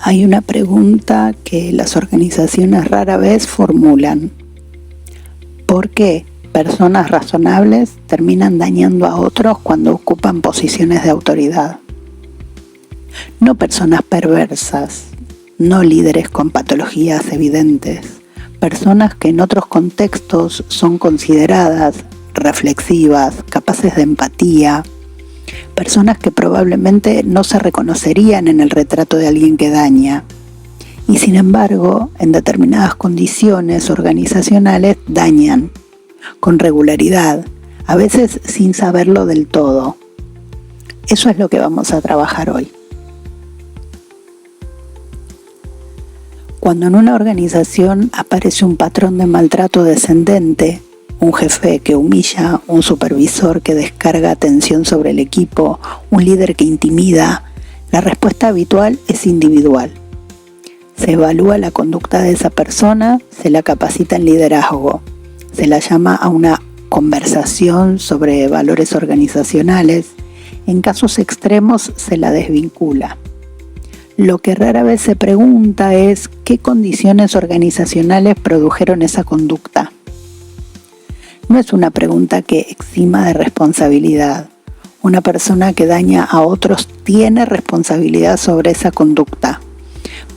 Hay una pregunta que las organizaciones rara vez formulan. ¿Por qué personas razonables terminan dañando a otros cuando ocupan posiciones de autoridad? No personas perversas, no líderes con patologías evidentes, personas que en otros contextos son consideradas reflexivas, capaces de empatía, personas que probablemente no se reconocerían en el retrato de alguien que daña, y sin embargo, en determinadas condiciones organizacionales dañan, con regularidad, a veces sin saberlo del todo. Eso es lo que vamos a trabajar hoy. Cuando en una organización aparece un patrón de maltrato descendente, un jefe que humilla, un supervisor que descarga tensión sobre el equipo, un líder que intimida, la respuesta habitual es individual. Se evalúa la conducta de esa persona, se la capacita en liderazgo, se la llama a una conversación sobre valores organizacionales, en casos extremos se la desvincula. Lo que rara vez se pregunta es qué condiciones organizacionales produjeron esa conducta. No es una pregunta que exima de responsabilidad. Una persona que daña a otros tiene responsabilidad sobre esa conducta,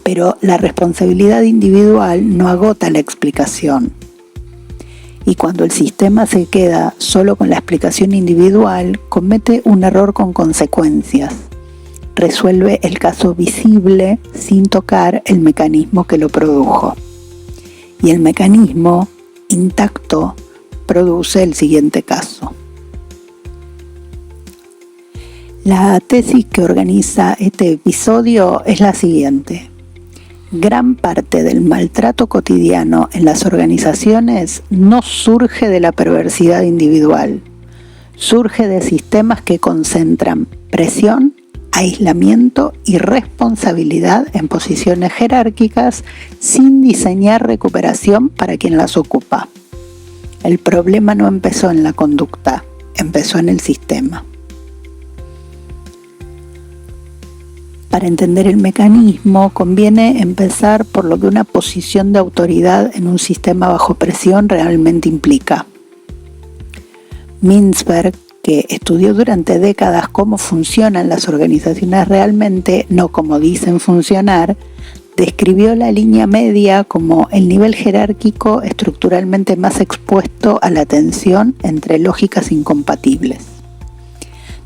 pero la responsabilidad individual no agota la explicación. Y cuando el sistema se queda solo con la explicación individual, comete un error con consecuencias. Resuelve el caso visible sin tocar el mecanismo que lo produjo. Y el mecanismo, intacto, produce el siguiente caso. La tesis que organiza este episodio es la siguiente. Gran parte del maltrato cotidiano en las organizaciones no surge de la perversidad individual, surge de sistemas que concentran presión, aislamiento y responsabilidad en posiciones jerárquicas sin diseñar recuperación para quien las ocupa. El problema no empezó en la conducta, empezó en el sistema. Para entender el mecanismo, conviene empezar por lo que una posición de autoridad en un sistema bajo presión realmente implica. Mintzberg, que estudió durante décadas cómo funcionan las organizaciones realmente, no como dicen funcionar, describió la línea media como el nivel jerárquico estructuralmente más expuesto a la tensión entre lógicas incompatibles.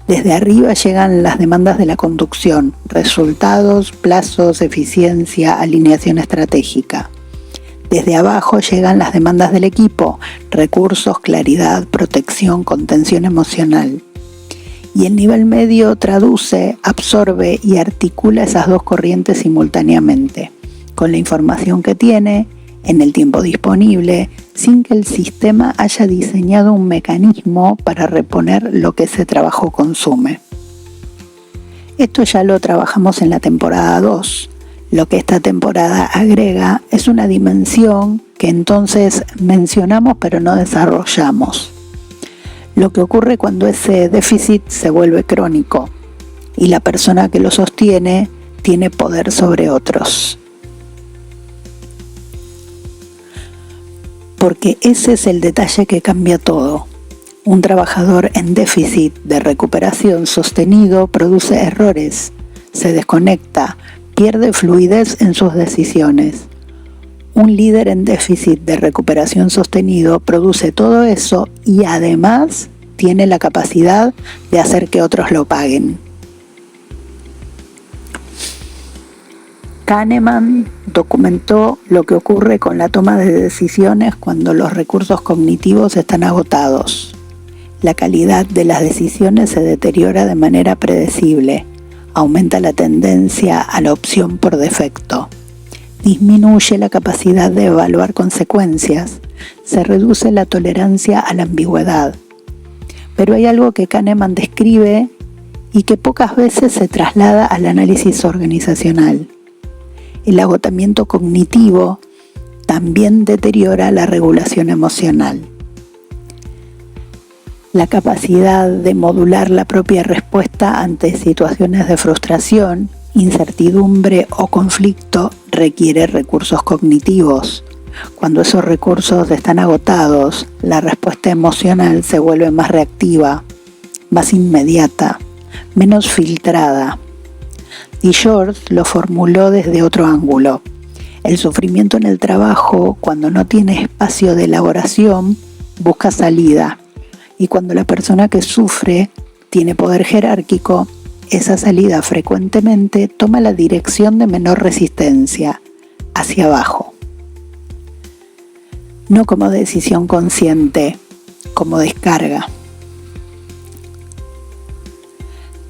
Desde arriba llegan las demandas de la conducción, resultados, plazos, eficiencia, alineación estratégica. Desde abajo llegan las demandas del equipo, recursos, claridad, protección, contención emocional. Y el nivel medio traduce, absorbe y articula esas dos corrientes simultáneamente, con la información que tiene, en el tiempo disponible, sin que el sistema haya diseñado un mecanismo para reponer lo que ese trabajo consume. Esto ya lo trabajamos en la temporada 2. Lo que esta temporada agrega es una dimensión que entonces mencionamos pero no desarrollamos. Lo que ocurre cuando ese déficit se vuelve crónico y la persona que lo sostiene tiene poder sobre otros. Porque ese es el detalle que cambia todo. Un trabajador en déficit de recuperación sostenido produce errores, se desconecta, pierde fluidez en sus decisiones. Un líder en déficit de recuperación sostenido produce todo eso y además tiene la capacidad de hacer que otros lo paguen. Kahneman documentó lo que ocurre con la toma de decisiones cuando los recursos cognitivos están agotados. La calidad de las decisiones se deteriora de manera predecible, aumenta la tendencia a la opción por defecto. Disminuye la capacidad de evaluar consecuencias, se reduce la tolerancia a la ambigüedad. Pero hay algo que Kahneman describe y que pocas veces se traslada al análisis organizacional. El agotamiento cognitivo también deteriora la regulación emocional. La capacidad de modular la propia respuesta ante situaciones de frustración Incertidumbre o conflicto requiere recursos cognitivos. Cuando esos recursos están agotados, la respuesta emocional se vuelve más reactiva, más inmediata, menos filtrada. DeGeorge lo formuló desde otro ángulo. El sufrimiento en el trabajo, cuando no tiene espacio de elaboración, busca salida. Y cuando la persona que sufre tiene poder jerárquico, esa salida frecuentemente toma la dirección de menor resistencia, hacia abajo. No como decisión consciente, como descarga.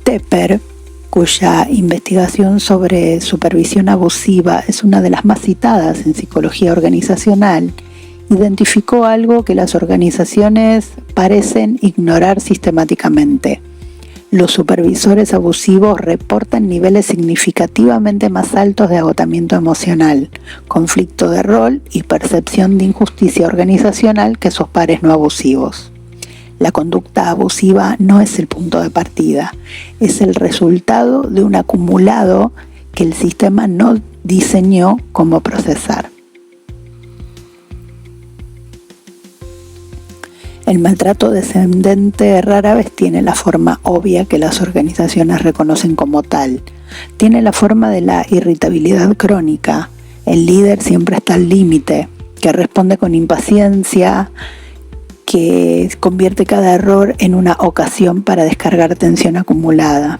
Tepper, cuya investigación sobre supervisión abusiva es una de las más citadas en psicología organizacional, identificó algo que las organizaciones parecen ignorar sistemáticamente. Los supervisores abusivos reportan niveles significativamente más altos de agotamiento emocional, conflicto de rol y percepción de injusticia organizacional que sus pares no abusivos. La conducta abusiva no es el punto de partida, es el resultado de un acumulado que el sistema no diseñó cómo procesar. El maltrato descendente rara vez tiene la forma obvia que las organizaciones reconocen como tal. Tiene la forma de la irritabilidad crónica. El líder siempre está al límite, que responde con impaciencia, que convierte cada error en una ocasión para descargar tensión acumulada.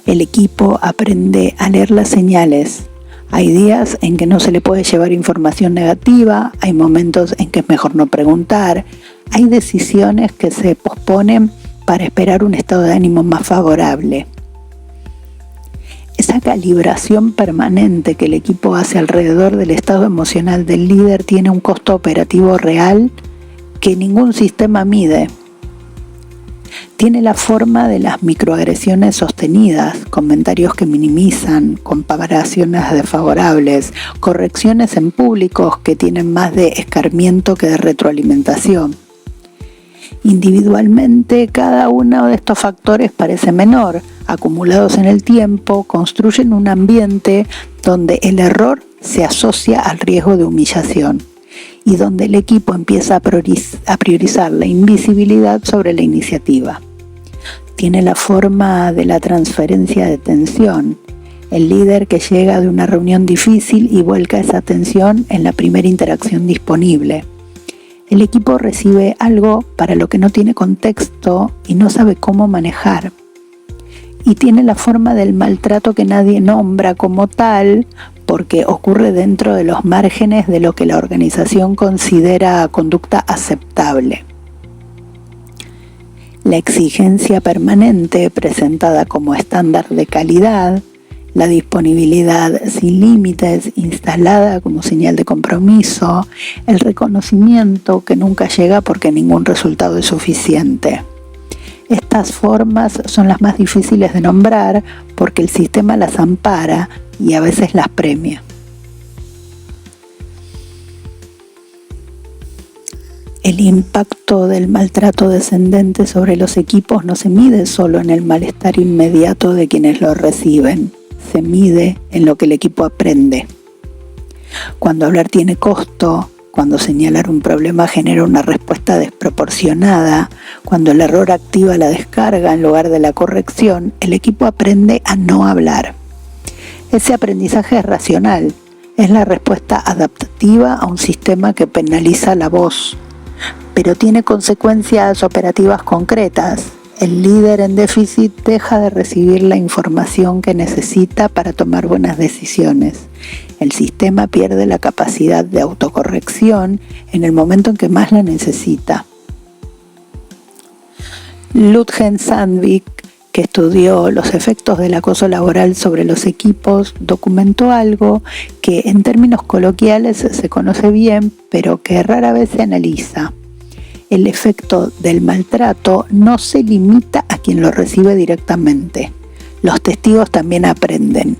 El equipo aprende a leer las señales. Hay días en que no se le puede llevar información negativa, hay momentos en que es mejor no preguntar, hay decisiones que se posponen para esperar un estado de ánimo más favorable. Esa calibración permanente que el equipo hace alrededor del estado emocional del líder tiene un costo operativo real que ningún sistema mide. Tiene la forma de las microagresiones sostenidas, comentarios que minimizan, comparaciones desfavorables, correcciones en públicos que tienen más de escarmiento que de retroalimentación. Individualmente, cada uno de estos factores parece menor. Acumulados en el tiempo, construyen un ambiente donde el error se asocia al riesgo de humillación y donde el equipo empieza a priorizar la invisibilidad sobre la iniciativa. Tiene la forma de la transferencia de tensión, el líder que llega de una reunión difícil y vuelca esa tensión en la primera interacción disponible. El equipo recibe algo para lo que no tiene contexto y no sabe cómo manejar. Y tiene la forma del maltrato que nadie nombra como tal porque ocurre dentro de los márgenes de lo que la organización considera conducta aceptable. La exigencia permanente presentada como estándar de calidad, la disponibilidad sin límites instalada como señal de compromiso, el reconocimiento que nunca llega porque ningún resultado es suficiente. Estas formas son las más difíciles de nombrar porque el sistema las ampara y a veces las premia. El impacto del maltrato descendente sobre los equipos no se mide solo en el malestar inmediato de quienes lo reciben, se mide en lo que el equipo aprende. Cuando hablar tiene costo, cuando señalar un problema genera una respuesta desproporcionada, cuando el error activa la descarga en lugar de la corrección, el equipo aprende a no hablar. Ese aprendizaje es racional, es la respuesta adaptativa a un sistema que penaliza la voz, pero tiene consecuencias operativas concretas. El líder en déficit deja de recibir la información que necesita para tomar buenas decisiones. El sistema pierde la capacidad de autocorrección en el momento en que más la necesita. Ludgen Sandvik, que estudió los efectos del acoso laboral sobre los equipos, documentó algo que en términos coloquiales se conoce bien, pero que rara vez se analiza. El efecto del maltrato no se limita a quien lo recibe directamente. Los testigos también aprenden.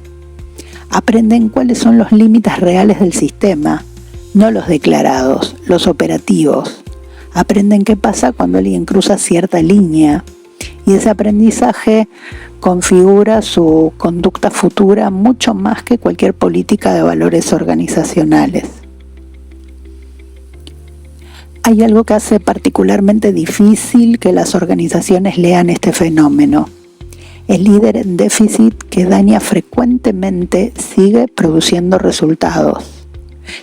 Aprenden cuáles son los límites reales del sistema, no los declarados, los operativos. Aprenden qué pasa cuando alguien cruza cierta línea. Y ese aprendizaje configura su conducta futura mucho más que cualquier política de valores organizacionales. Hay algo que hace particularmente difícil que las organizaciones lean este fenómeno. El líder en déficit que daña frecuentemente sigue produciendo resultados.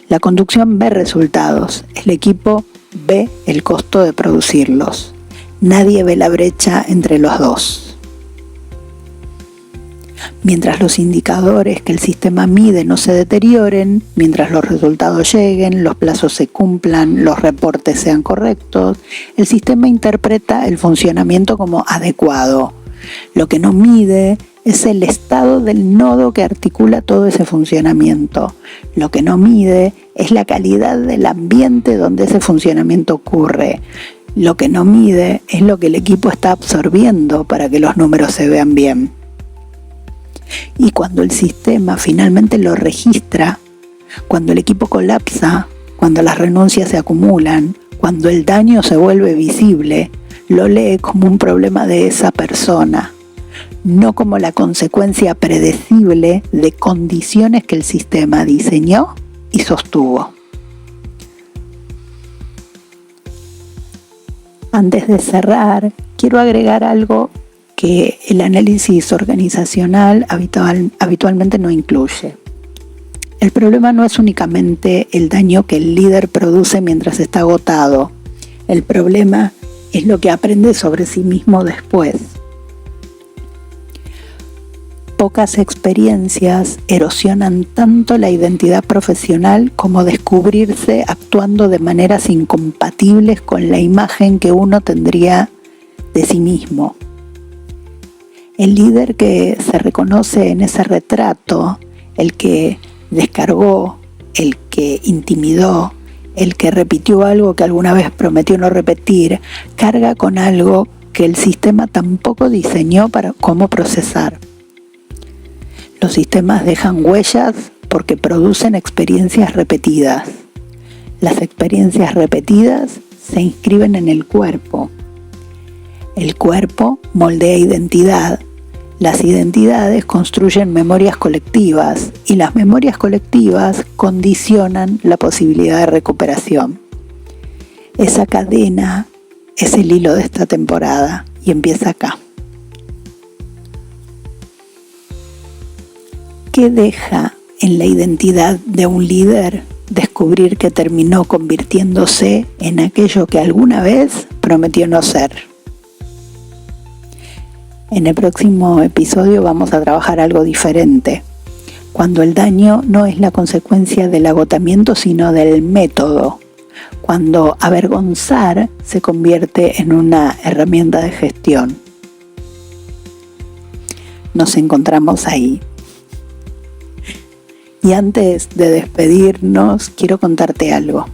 La conducción ve resultados, el equipo ve el costo de producirlos. Nadie ve la brecha entre los dos. Mientras los indicadores que el sistema mide no se deterioren, mientras los resultados lleguen, los plazos se cumplan, los reportes sean correctos, el sistema interpreta el funcionamiento como adecuado. Lo que no mide es el estado del nodo que articula todo ese funcionamiento. Lo que no mide es la calidad del ambiente donde ese funcionamiento ocurre. Lo que no mide es lo que el equipo está absorbiendo para que los números se vean bien. Y cuando el sistema finalmente lo registra, cuando el equipo colapsa, cuando las renuncias se acumulan, cuando el daño se vuelve visible, lo lee como un problema de esa persona, no como la consecuencia predecible de condiciones que el sistema diseñó y sostuvo. Antes de cerrar, quiero agregar algo que el análisis organizacional habitualmente no incluye. El problema no es únicamente el daño que el líder produce mientras está agotado. El problema es lo que aprende sobre sí mismo después. Pocas experiencias erosionan tanto la identidad profesional como descubrirse actuando de maneras incompatibles con la imagen que uno tendría de sí mismo. El líder que se reconoce en ese retrato, el que descargó, el que intimidó, el que repitió algo que alguna vez prometió no repetir, carga con algo que el sistema tampoco diseñó para cómo procesar. Los sistemas dejan huellas porque producen experiencias repetidas. Las experiencias repetidas se inscriben en el cuerpo. El cuerpo moldea identidad. Las identidades construyen memorias colectivas y las memorias colectivas condicionan la posibilidad de recuperación. Esa cadena es el hilo de esta temporada y empieza acá. ¿Qué deja en la identidad de un líder descubrir que terminó convirtiéndose en aquello que alguna vez prometió no ser? En el próximo episodio vamos a trabajar algo diferente, cuando el daño no es la consecuencia del agotamiento sino del método, cuando avergonzar se convierte en una herramienta de gestión. Nos encontramos ahí. Y antes de despedirnos, quiero contarte algo.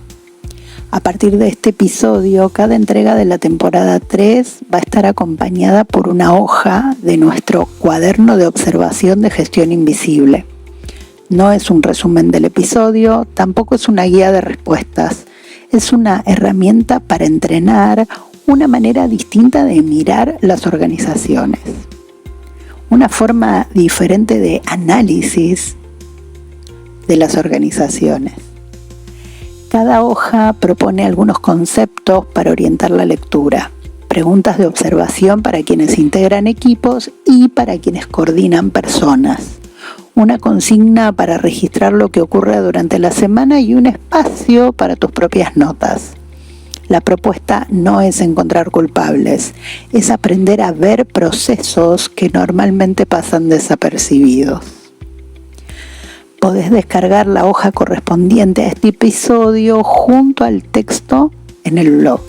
A partir de este episodio, cada entrega de la temporada 3 va a estar acompañada por una hoja de nuestro cuaderno de observación de gestión invisible. No es un resumen del episodio, tampoco es una guía de respuestas. Es una herramienta para entrenar una manera distinta de mirar las organizaciones. Una forma diferente de análisis de las organizaciones. Cada hoja propone algunos conceptos para orientar la lectura, preguntas de observación para quienes integran equipos y para quienes coordinan personas, una consigna para registrar lo que ocurre durante la semana y un espacio para tus propias notas. La propuesta no es encontrar culpables, es aprender a ver procesos que normalmente pasan desapercibidos. Podés descargar la hoja correspondiente a este episodio junto al texto en el blog.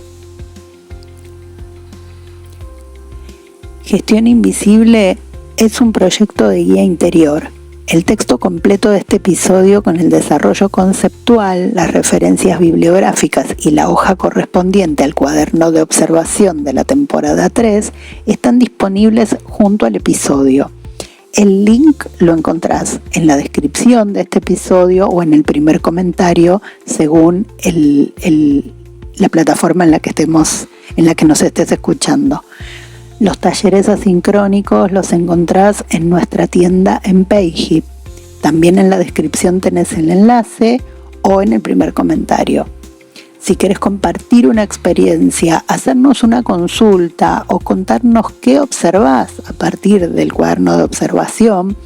Gestión Invisible es un proyecto de guía interior. El texto completo de este episodio con el desarrollo conceptual, las referencias bibliográficas y la hoja correspondiente al cuaderno de observación de la temporada 3 están disponibles junto al episodio. El link lo encontrás en la descripción de este episodio o en el primer comentario según la plataforma en la que nos estés escuchando. Los talleres asincrónicos los encontrás en nuestra tienda en Payhip. También en la descripción tenés el enlace o en el primer comentario. Si querés compartir una experiencia, hacernos una consulta o contarnos qué observás a partir del cuaderno de observación,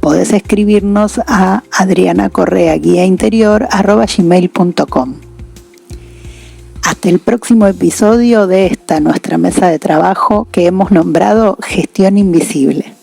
podés escribirnos a adrianacorrea@gmail.com. Hasta el próximo episodio de esta nuestra mesa de trabajo que hemos nombrado Gestión Invisible.